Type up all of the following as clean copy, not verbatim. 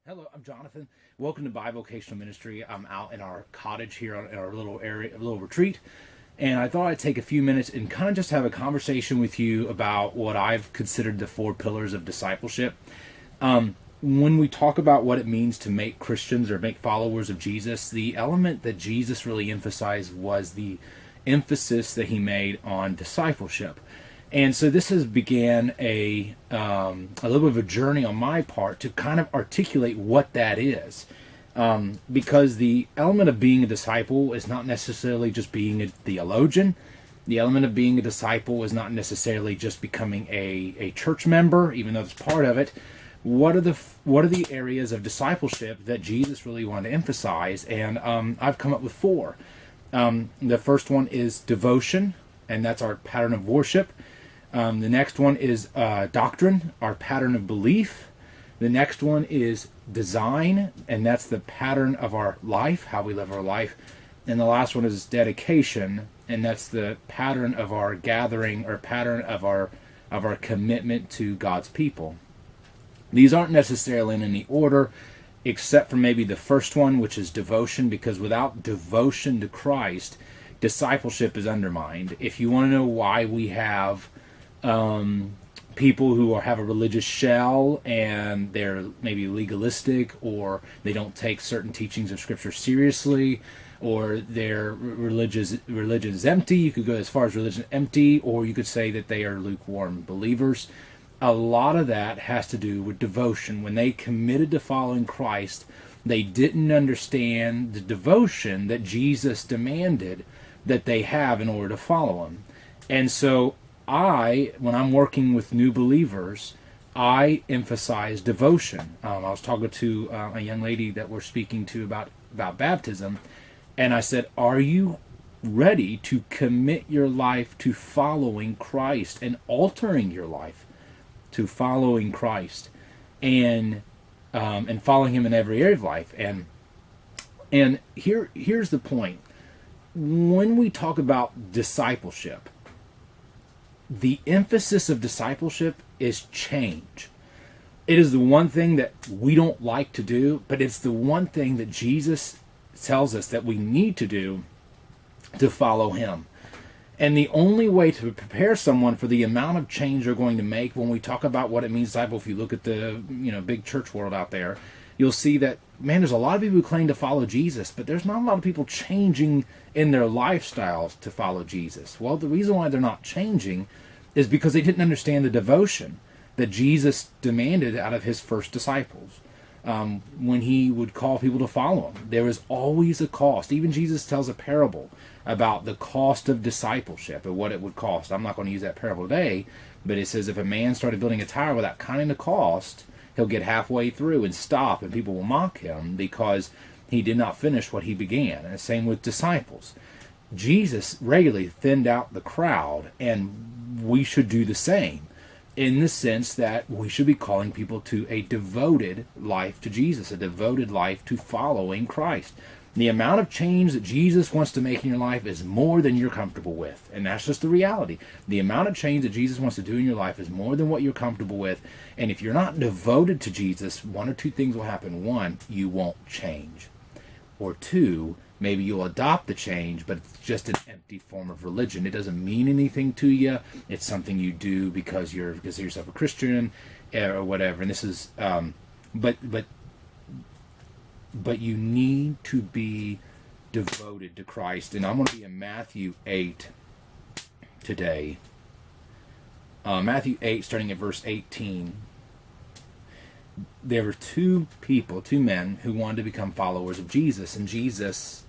Hello, I'm Jonathan. Welcome to Bi-vocational Ministry. I'm out in our cottage here in our little area, a little retreat, and I thought I'd take a few minutes and kind of just have a conversation with you about what I've considered the four pillars of discipleship. When we talk about what it means to make Christians or make followers of Jesus, the element that Jesus really emphasized was the emphasis that he made on discipleship. And so this has began a little bit of a journey on my part to kind of articulate what that is. Because the element of being a disciple is not necessarily just being a theologian. The element of being a disciple is not necessarily just becoming a church member, even though it's part of it. What are the areas of discipleship that Jesus really wanted to emphasize? And I've come up with four. The first one is devotion, and that's our pattern of worship. The next one is doctrine, our pattern of belief. The next one is design, and that's the pattern of our life, how we live our life. And the last one is dedication, and that's the pattern of our gathering, or pattern of our commitment to God's people. These aren't necessarily in any order, except for maybe the first one, which is devotion, because without devotion to Christ, discipleship is undermined. If you want to know why we have people who have a religious shell and they're maybe legalistic, or they don't take certain teachings of Scripture seriously, or their religion is empty. You could go as far as religion empty, or you could say that they are lukewarm believers. A lot of that has to do with devotion. When they committed to following Christ, they didn't understand the devotion that Jesus demanded that they have in order to follow him. And so when I'm working with new believers, I emphasize devotion. I was talking to a young lady that we're speaking to about baptism, and I said, are you ready to commit your life to following Christ and altering your life to following Christ and following him in every area of life? And here's the point. When we talk about discipleship, the emphasis of discipleship is change. It is the one thing that we don't like to do, but it's the one thing that Jesus tells us that we need to do to follow him. And the only way to prepare someone for the amount of change they're going to make, when we talk about what it means to disciple, if you look at the big church world out there, you'll see that, man, there's a lot of people who claim to follow Jesus, but there's not a lot of people changing in their lifestyles to follow Jesus. Well, the reason why they're not changing is because they didn't understand the devotion that Jesus demanded out of his first disciples. When he would call people to follow him, there was always a cost. Even Jesus tells a parable about the cost of discipleship and what it would cost. I'm not going to use that parable today, but it says if a man started building a tower without counting the cost, he'll get halfway through and stop, and people will mock him because he did not finish what he began. And the same with disciples. Jesus regularly thinned out the crowd, and we should do the same, in the sense that we should be calling people to a devoted life to Jesus, a devoted life to following Christ. The amount of change that Jesus wants to make in your life is more than you're comfortable with. And that's just the reality. The amount of change that Jesus wants to do in your life is more than what you're comfortable with. And if you're not devoted to Jesus, one or two things will happen. One, you won't change. Or two, maybe you'll adopt the change, but it's just an empty form of religion. It doesn't mean anything to you. It's something you do because you're consider yourself a Christian or whatever. And this is, but you need to be devoted to Christ. And I'm going to be in Matthew 8 today. Matthew 8, starting at verse 18. There were two men who wanted to become followers of Jesus, and Jesus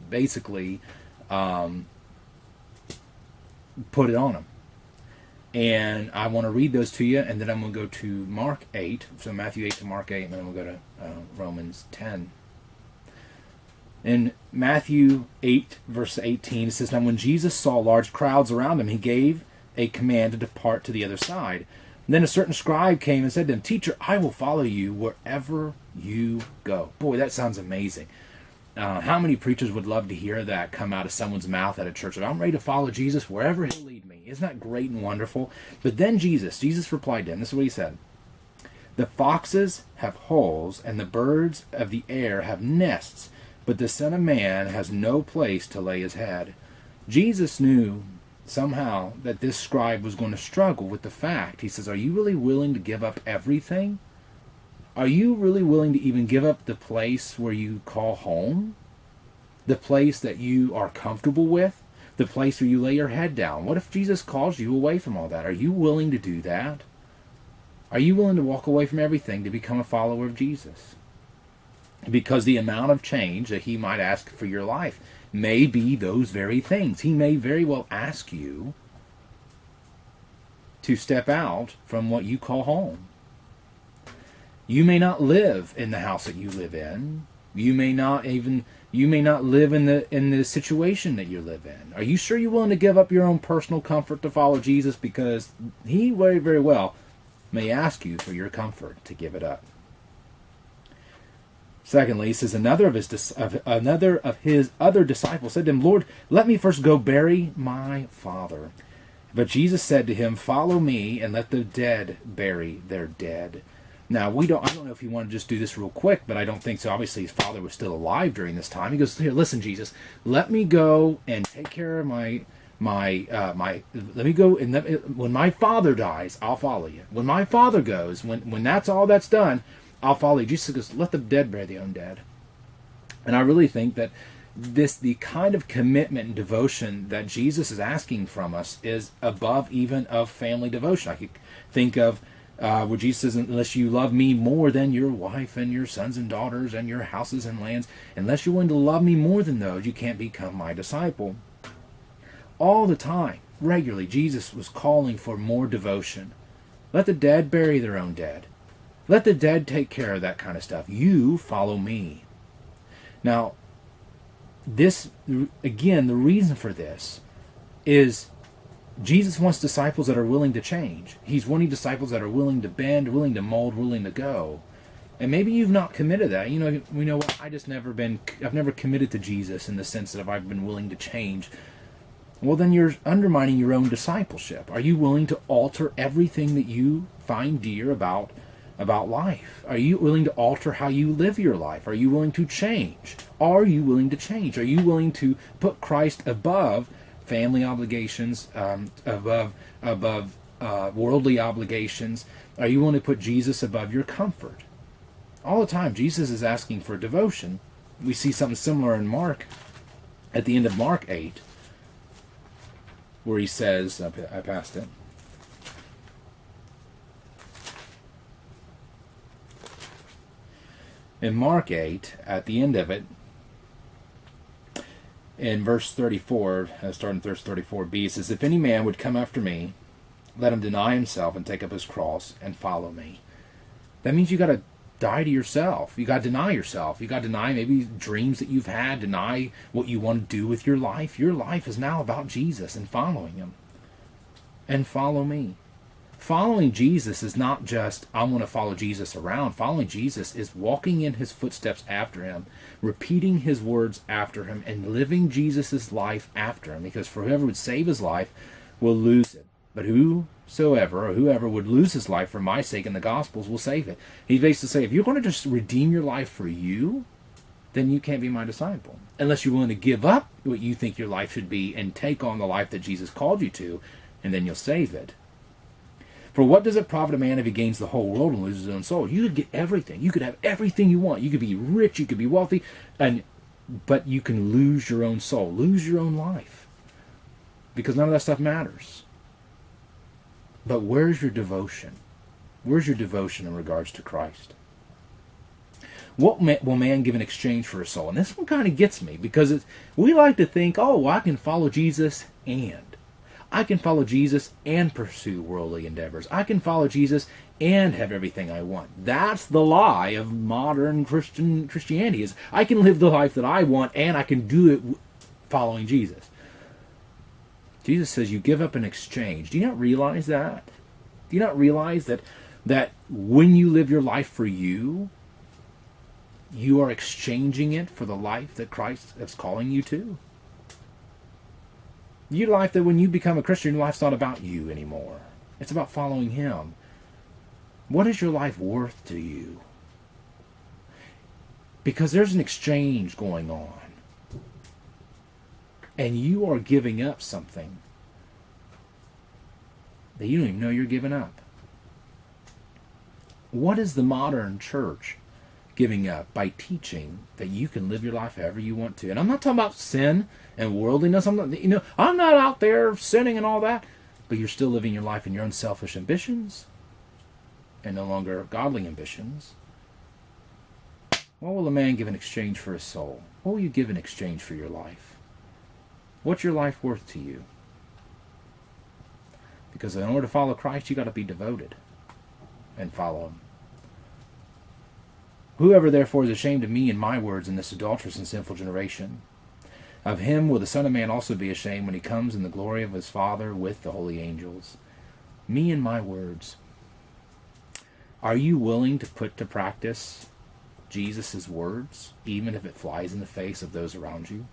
basically put it on them. And I want to read those to you, and then I'm going to go to Mark 8, so Matthew 8 to Mark 8, and then we'll go to Romans 10. In Matthew 8, verse 18, it says, "Now when Jesus saw large crowds around him, he gave a command to depart to the other side. And then a certain scribe came and said to him, 'Teacher, I will follow you wherever you go.'" Boy, that sounds amazing. How many preachers would love to hear that come out of someone's mouth at a church? I'm ready to follow Jesus wherever he'll lead me. Isn't that great and wonderful? But then Jesus replied to him. This is what he said. The foxes have holes, and the birds of the air have nests, but the Son of Man has no place to lay his head. Jesus knew somehow that this scribe was going to struggle with the fact. He says, are you really willing to give up everything? Are you really willing to even give up the place where you call home? The place that you are comfortable with? The place where you lay your head down? What if Jesus calls you away from all that? Are you willing to do that? Are you willing to walk away from everything to become a follower of Jesus? Because the amount of change that he might ask for your life may be those very things. He may very well ask you to step out from what you call home. You may not live in the house that you live in. You may not live in the situation that you live in. Are you sure you're willing to give up your own personal comfort to follow Jesus? Because he very, very well may ask you for your comfort to give it up. Secondly, he says, another of his other disciples said to him, Lord, let me first go bury my father. But Jesus said to him, follow me and let the dead bury their dead. Now, I don't know if he wanted to just do this real quick, but I don't think so. Obviously, his father was still alive during this time. He goes, here, listen, Jesus, let me go and take care of let me go, and when my father dies, I'll follow you. When my father goes, when that's all that's done, I'll follow you. Jesus goes, let the dead bury their own dead. And I really think that the kind of commitment and devotion that Jesus is asking from us is above even of family devotion. I could think of where Jesus says, unless you love me more than your wife and your sons and daughters and your houses and lands, unless you're willing to love me more than those, you can't become my disciple. All the time, regularly, Jesus was calling for more devotion. Let the dead bury their own dead. Let the dead take care of that kind of stuff. You follow me. Now, this, again, the reason for this is Jesus wants disciples that are willing to change. He's wanting disciples that are willing to bend, willing to mold, willing to go. And maybe you've not committed to that. We know what, I've never committed to Jesus in the sense that I've been willing to change. Well, then you're undermining your own discipleship. Are you willing to alter everything that you find dear about life? Are you willing to alter how you live your life? Are you willing to change? Are you willing to change? Are you willing to put Christ above family obligations, above worldly obligations? Are you willing to put Jesus above your comfort? All the time, Jesus is asking for devotion. We see something similar in Mark, at the end of Mark 8, where he says, I passed it. In Mark 8, at the end of it, in verse 34, starting verse 34b, it says, if any man would come after me, let him deny himself and take up his cross and follow me. That means you got to die to yourself. You got to deny yourself. You got to deny maybe dreams that you've had, deny what you want to do with your life. Your life is now about Jesus and following him. And follow me. Following Jesus is not just, I want to follow Jesus around. Following Jesus is walking in his footsteps after him, repeating his words after him, and living Jesus' life after him. Because for whoever would save his life will lose it. But whoever would lose his life for my sake in the Gospels will save it. He's basically saying, if you're going to just redeem your life for you, then you can't be my disciple. Unless you're willing to give up what you think your life should be and take on the life that Jesus called you to, and then you'll save it. For what does it profit a man if he gains the whole world and loses his own soul? You could get everything. You could have everything you want. You could be rich. You could be wealthy. But you can lose your own soul. Lose your own life. Because none of that stuff matters. But where's your devotion? Where's your devotion in regards to Christ? What will man give in exchange for his soul? And this one kind of gets me, because we like to think, oh, I can follow Jesus and I can follow Jesus and pursue worldly endeavors. I can follow Jesus and have everything I want. That's the lie of modern Christianity, is I can live the life that I want and I can do it following Jesus. Jesus says you give up in exchange. Do you not realize that? Do you not realize that when you live your life for you, you are exchanging it for the life that Christ is calling you to? Your life, that when you become a Christian, your life's not about you anymore. It's about following him. What is your life worth to you? Because there's an exchange going on. And you are giving up something that you don't even know you're giving up. What is the modern church giving up by teaching that you can live your life however you want to? And I'm not talking about sin and worldliness. I'm not out there sinning and all that. But you're still living your life in your own selfish ambitions and no longer godly ambitions. What will a man give in exchange for his soul? What will you give in exchange for your life? What's your life worth to you? Because in order to follow Christ, you got to be devoted and follow him. Whoever therefore is ashamed of me and my words in this adulterous and sinful generation, of him will the Son of Man also be ashamed when he comes in the glory of his Father with the holy angels. Me and my words. Are you willing to put to practice Jesus' words, even if it flies in the face of those around you?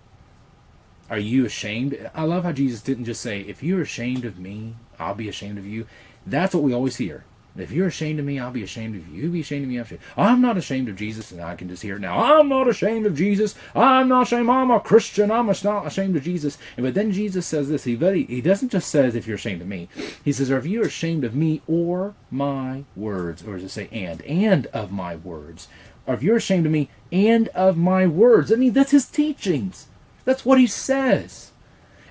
Are you ashamed? I love how Jesus didn't just say, if you're ashamed of me, I'll be ashamed of you. That's what we always hear. If you're ashamed of me, I'll be ashamed of you. You be ashamed of me, I'm not ashamed of Jesus. And I can just hear it now. I'm not ashamed of Jesus. I'm not ashamed. I'm a Christian. I'm not ashamed of Jesus. But then Jesus says this. He doesn't just say, if you're ashamed of me. He says, or if you're ashamed of me or my words. Or does it say and of my words? Or if you're ashamed of me and of my words. I mean, that's his teachings. That's what he says.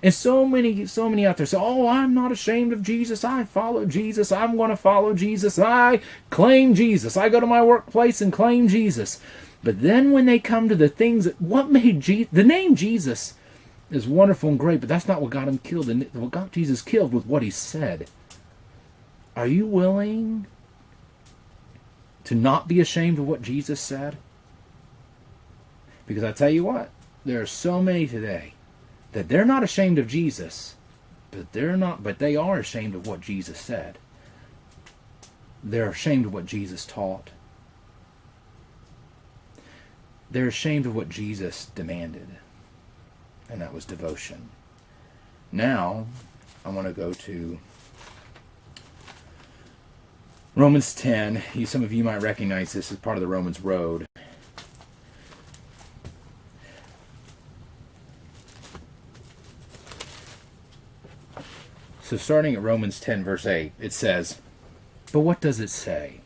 And so many out there say, oh, I'm not ashamed of Jesus. I follow Jesus. I'm going to follow Jesus. I claim Jesus. I go to my workplace and claim Jesus. But then when they come to the things that, what made Jesus, the name Jesus is wonderful and great, but that's not what got him killed. And what got Jesus killed was what he said. Are you willing to not be ashamed of what Jesus said? Because I tell you what, there are so many today that they're not ashamed of Jesus, but they are ashamed of what Jesus said. They're ashamed of what Jesus taught. They're ashamed of what Jesus demanded, and that was devotion. Now, I want to go to Romans 10. Some of you might recognize this as part of the Romans Road. So starting at Romans 10, verse 8, it says, but what does it say?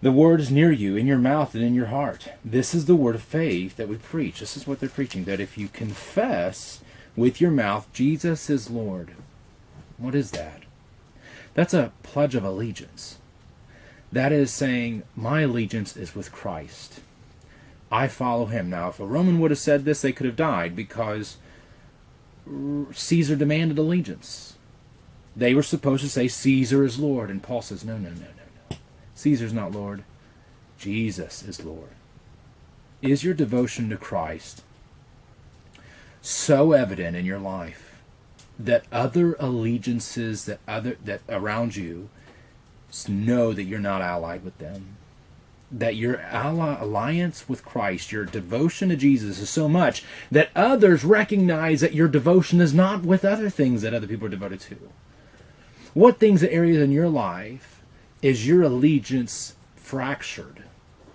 The word is near you, in your mouth and in your heart. This is the word of faith that we preach. This is what they're preaching, that if you confess with your mouth Jesus is Lord. What is that? That's a pledge of allegiance. That is saying, my allegiance is with Christ. I follow him. Now, if a Roman would have said this, they could have died, because Caesar demanded allegiance. They were supposed to say Caesar is Lord, and Paul says no. Caesar's not Lord. Jesus is Lord. Is your devotion to Christ so evident in your life that other allegiances that around you know that you're not allied with them? That your alliance with Christ, your devotion to Jesus is so much that others recognize that your devotion is not with other things that other people are devoted to. What things, areas in your life is your allegiance fractured?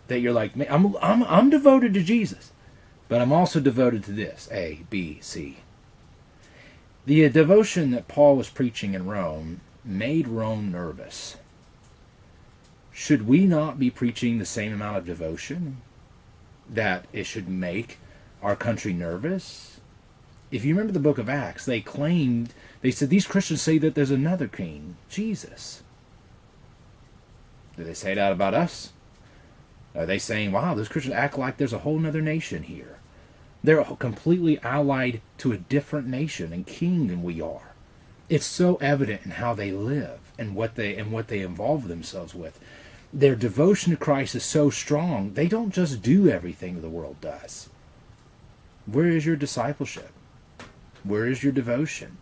That you're like, I'm devoted to Jesus, but I'm also devoted to this, A, B, C. The devotion that Paul was preaching in Rome made Rome nervous. Should we not be preaching the same amount of devotion that it should make our country nervous? If you remember the book of Acts, they said these Christians say that there's another king, Jesus. Do they say that about us? Are they saying, wow, those Christians act like there's a whole other nation here? They're completely allied to a different nation and king than we are. It's so evident in how they live and what they involve themselves with. Their devotion to Christ is so strong, they don't just do everything the world does. Where is your discipleship? Where is your devotion?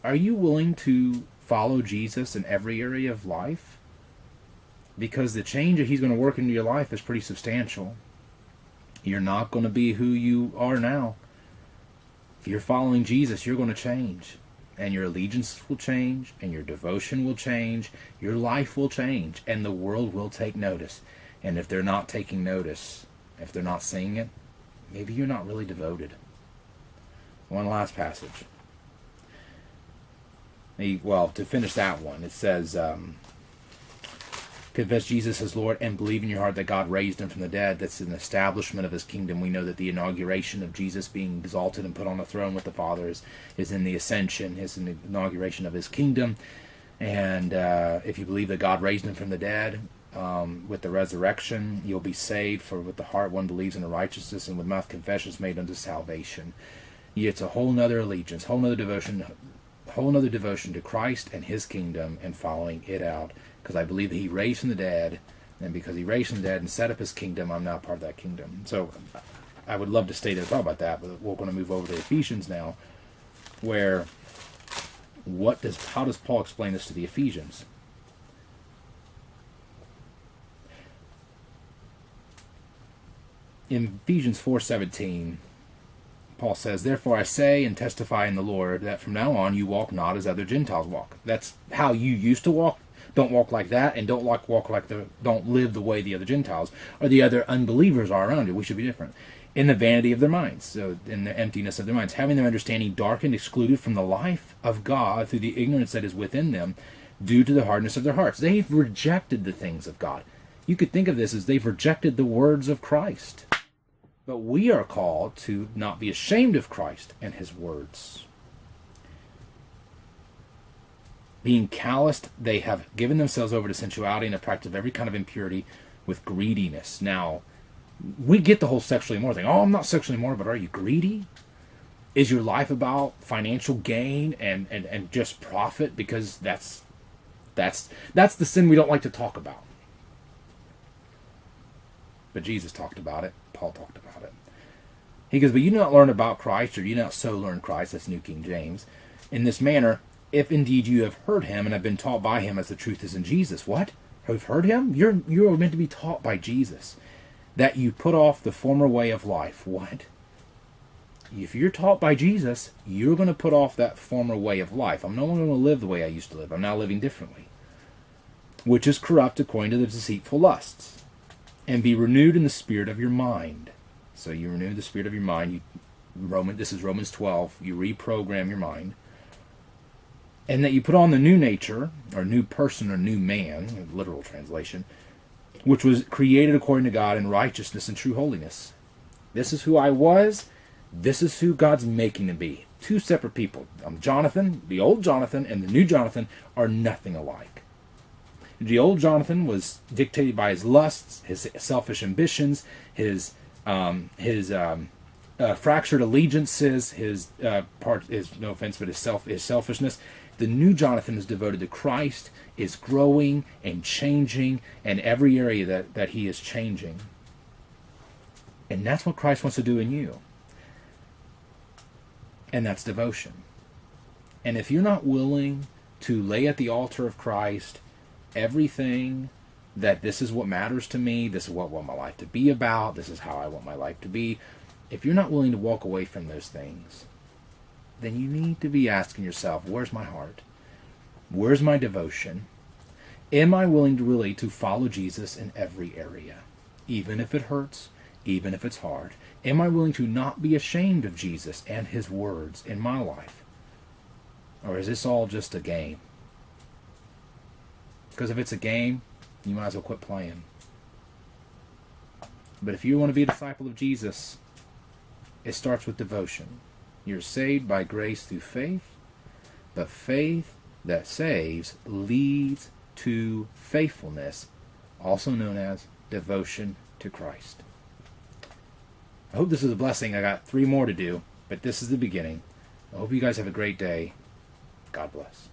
Are you willing to follow Jesus in every area of life? Because the change that he's going to work into your life is pretty substantial. You're not going to be who you are now. If you're following Jesus, you're going to change. and your allegiance will change, and your devotion will change, your life will change, and the world will take notice. And if they're not taking notice, if they're not seeing it, maybe you're not really devoted. One last passage. Well, to finish that one, it says, confess Jesus as Lord and believe in your heart that God raised him from the dead. That's an establishment of his kingdom. We know that the inauguration of Jesus being exalted and put on a throne with the Father is in the ascension, is in the inauguration of his kingdom. And if you believe that God raised him from the dead, with the resurrection, you'll be saved. For with the heart one believes in the righteousness, and with mouth confession is made unto salvation. It's a whole nother allegiance, whole nother devotion to Christ and his kingdom and following it out. Because I believe that he raised from the dead, and because he raised from the dead and set up his kingdom, I'm now part of that kingdom. So I would love to stay there and talk about that, but we're going to move over to Ephesians now, where how does Paul explain this to the Ephesians? In Ephesians 4:17, Paul says, therefore I say and testify in the Lord that from now on you walk not as other Gentiles walk. That's how you used to walk. Don't walk like that, and don't live the way the other Gentiles or the other unbelievers are around you. We should be different. In the vanity of their minds, so in the emptiness of their minds, having their understanding darkened, excluded from the life of God through the ignorance that is within them, due to the hardness of their hearts. They've rejected the things of God. You could think of this as they've rejected the words of Christ. But we are called to not be ashamed of Christ and his words. Being calloused, they have given themselves over to sensuality and a practice of every kind of impurity with greediness. Now, we get the whole sexually immoral thing. Oh, I'm not sexually immoral, but are you greedy? Is your life about financial gain and just profit? Because that's the sin we don't like to talk about. But Jesus talked about it. Paul talked about it. He goes, but you do not learn about Christ, or you do not so learn Christ, that's New King James, in this manner, if indeed you have heard him and have been taught by him as the truth is in Jesus. What? Have heard him? You're meant to be taught by Jesus. That you put off the former way of life. What? If you're taught by Jesus, you're going to put off that former way of life. I'm no longer going to live the way I used to live. I'm now living differently. Which is corrupt according to the deceitful lusts. And be renewed in the spirit of your mind. So you renew the spirit of your mind. This is Romans 12. You reprogram your mind. And that you put on the new nature, or new person, or new man, literal translation, which was created according to God in righteousness and true holiness. This is who I was. This is who God's making to be. Two separate people. Jonathan, the old Jonathan, and the new Jonathan are nothing alike. The old Jonathan was dictated by his lusts, his selfish ambitions, his fractured allegiances, his no offense, but his selfishness. The new Jonathan is devoted to Christ, is growing and changing, and every area that he is changing. And that's what Christ wants to do in you. And that's devotion. And if you're not willing to lay at the altar of Christ everything that this is what matters to me, this is what I want my life to be about, this is how I want my life to be, if you're not willing to walk away from those things, then you need to be asking yourself, where's my heart? Where's my devotion? Am I willing to follow Jesus in every area? Even if it hurts, even if it's hard. Am I willing to not be ashamed of Jesus and his words in my life? Or is this all just a game? Because if it's a game, you might as well quit playing. But if you want to be a disciple of Jesus, it starts with devotion. You're saved by grace through faith, but faith that saves leads to faithfulness, also known as devotion to Christ. I hope this is a blessing. I got 3 more to do, but this is the beginning. I hope you guys have a great day. God bless.